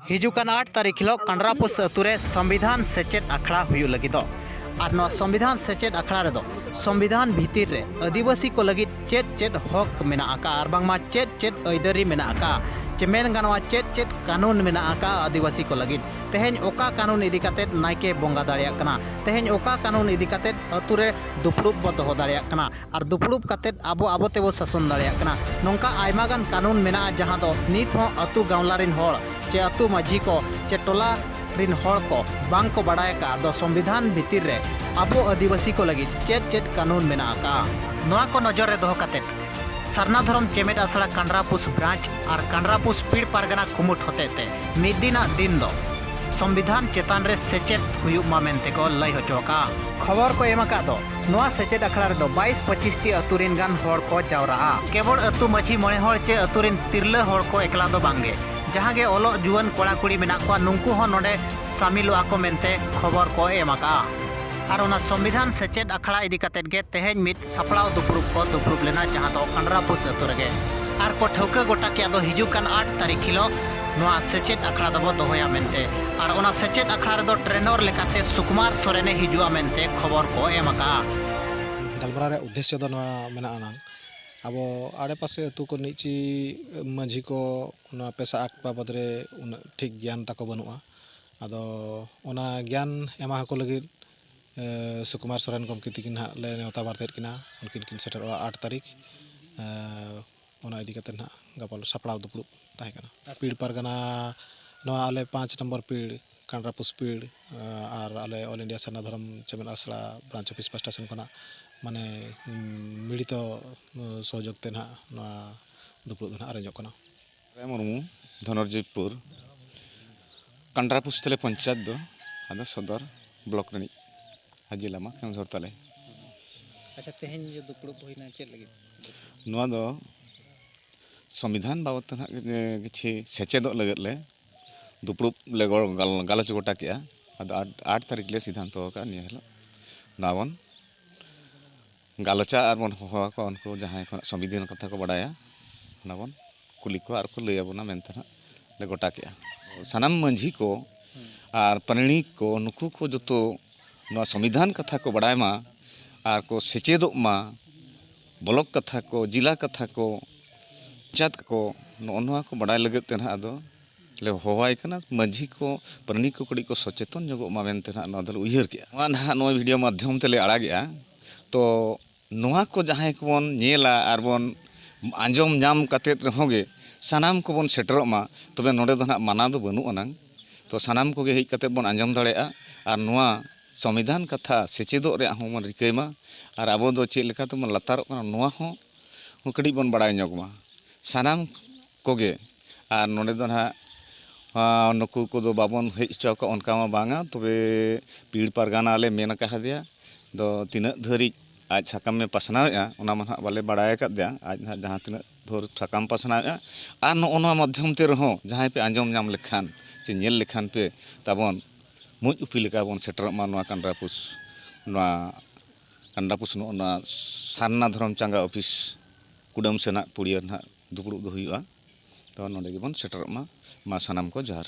हिजुकान 8 तारीख हिलो कंडरापुस अतुरे संविधान सेचेद अखड़ा हुयु लगिदो और नवा संविधान सेचेद अखड़ा रेदो संविधान भीतर रे आदिवासी को लगी चेद चेद हक मेना आका और बांगमा चेद चेद ऐदरी मेना आका चे मेन गानवा चेद चेद कानून मेना आका आदिवासी को लगी तेहेन ओका कानून इदी कातेद नायके बोंगा दाड़िया कना तेहेन ओका कानून इदी कातेद अतुरे दुपड़ुब बो दोहो दाड़िया कना और दुपड़ुब कातेद आबो आबो तेबो शासन दाड़िया कना नोंका आयमा गान कानून मेना जहां दो नित हो अतु गावला रिन होड़ चे अतु माझी को चे टोला रिन होड़ को बांग को बड़ाय का दो संविधान भीतर रे आबो आदिवासी को लगी चेद चेद कानून मेना का नोआ को नजर रे दोहो कातेद सरना धरम चेमेद आसड़ा कंडरापुस ब्रांच और कंडरापुस पीड़ पारगना कुमुट होते मिद दिन दो संविधान चेतान रे सेचेद हुयुग मा मेनते को लय होचोका खबर को एमका दो नोआ सेचेद अखड़ा रे दो 22-25 टी अतुरिन गान होड़ को जावरा केवल अतु मछी मोणे होड़ चे अतुरिन तिरला होड़ को एकला दो बांगे जहां गे ओलो जुवन कोड़ा कुड़ी मेना को नुंकु हो नोडे शामिलोआ को मेनते खबर को एमका और उना संविधान सेचेद अखड़ा इदी कातेद गे तेहेन मिद सपड़ाव दुपड़ुब लेना जहां दो कंडरापुस अतु रेगे और को ठौका गोटा के दो हिजुकान 8 तारीख हिलो नोआ सेचेद अखड़ा दबो दोहोया मेनते और उना सेचेद अखड़ा रे दो ट्रेनर लेकाते सुकुमार सोरेने हिजुआ मेनते खबर को एमका गलबरा रे उद्देश्य दो नोआ मेना अब आड़े पासे अतु को निची माझी को पेशा आक बाबद रे ठीक ज्ञान तक बनुआ आदो ओना ज्ञान एमा को लगी सुकुमार सोरेन गमके तिकिन हां ले नेवता बारतेद किना उनकिन किन सेटरवा 8 तारीख ओना इदी काते ना गापल सपड़ाव दुपड़ुब ताहे कना पीड़ पारगना नोआ आले 5 नंबर पीड़ कंडरापुस पीड़ और आले ऑल इंडिया सरना धरम चेमेद आसड़ा ब्रांच ऑफिस पास्टा सेन कना माने मिलित सहयोग ते ना नोआ दुपड़ुब ना आरेंजो कना मुर्मू धनरजीपुर कंडरापुस तले पंचायत दो आदा सदर ब्लॉक रनी हाजिलामा केमझोर तले अच्छा तेहेन जो दुपड़ुब होइना चेद लगी नोआ दो संविधान बाबत ना किछि सेचेदो लगत ले दुपड़ुब ले गालोच गोटा केआ आदा 8 तारीख ले सिद्धांत का निया हेलो नावन गालोचा और बन होवा को उनको जहां संविधान कथा को बड़ाया नावन कुली को और को लय आबोना मेनते ले गोटा केआ सनाम मंझी को और परिणिक को नुकु को जतो नोआ संविधान कथा को बड़ाय मा और को सेचेदो मा ब्लॉक कथा को जिला कथा को पंचायत को नोआ को बड़ाय लगत ते ना आदो ले होवाय कना माझी को परिणिक को कड़ी को सचेतन जगो मा मेनते ना नोआ दल उयहर के नोआ ना नोआ वीडियो माध्यम तेले आड़ागेआ तो नोआ को जहां को बन नेला और बन आंजम नाम कातेत रहोगे सानाम को बन सेटरो मा तबे नोडे दो ना माना दो बनु अनंग तो सानाम को गे हेज कातेत बन आंजम दाड़ेआ और नोआ संविधान कथा सेचेदो रे हम रिकैमा और आबो दो चेद लेका तो मन लतारो कना नोआ हो कड़ी बन बड़ाय ᱧᱚᱜमा सानाम कोगे और नोडे दो ना नुकु को दो बाबन हेज चौका उनका मा बांगा तबे पीड़ पारगाना ले मेन का हदिया दो तिना धरी आज साकाम में पासनावेआ ओना मा ना बाले बड़ाय कादिया आज ना जहां तिना धर साकाम पासनावेआ और नोआ माध्यम ते रहो जहां पे आंजम नाम लेखान से नेल लेखान पे ताबन मुज उपी लेका बन सेटर मा नोआ कंडरापुस नोआ सरना धरम चांगा ऑफिस कुडम सेना पुड़िया ना दुपड़ुब दो हुआ तो नोडे गेबन सेटर मा सानाम को जार।